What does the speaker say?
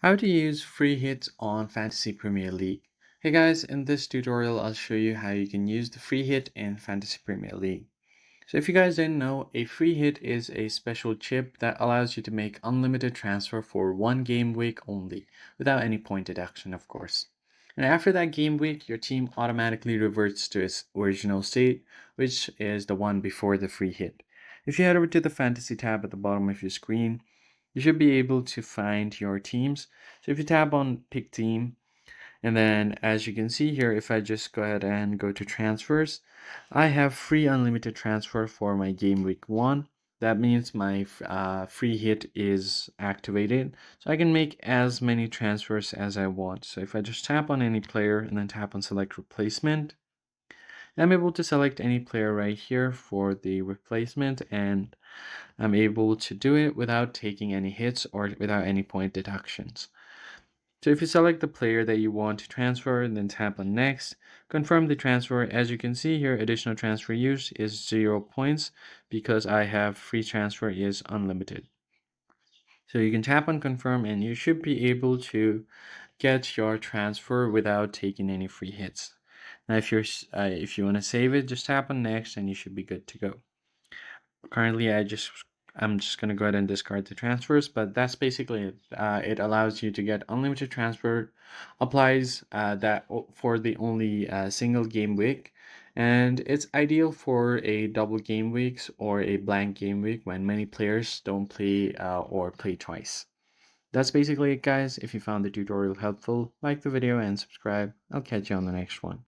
How to use free hits on Fantasy Premier League. Hey guys, in this tutorial I'll show you how you can use the free hit in Fantasy Premier League. So if you guys didn't know, a free hit is a special chip that allows you to make unlimited transfer for one game week only, without any point deduction of course. And after that game week, your team automatically reverts to its original state, which is the one before the free hit. If you head over to the Fantasy tab at the bottom of your screen, you should be able to find your teams. So if you tap on pick team, and then as you can see here, if I just go ahead and go to transfers, I have free unlimited transfer for my game week 1. That means my free hit is activated, so I can make as many transfers as I want. So if I just tap on any player and then tap on select replacement, I'm able to select any player right here for the replacement, and I'm able to do it without taking any hits or without any point deductions. So if you select the player that you want to transfer and then tap on next, confirm the transfer. As you can see here, additional transfer use is 0 points because I have free transfer is unlimited. So you can tap on confirm and you should be able to get your transfer without taking any free hits. Now if you want to save it, just tap on next and you should be good to go. Currently I'm just going to go ahead and discard the transfers, but that's basically it. It allows you to get unlimited transfer, applies for the only single game week, and it's ideal for a double game weeks or a blank game week when many players don't play or play twice. That's basically it, guys. If you found the tutorial helpful, like the video and subscribe. I'll catch you on the next one.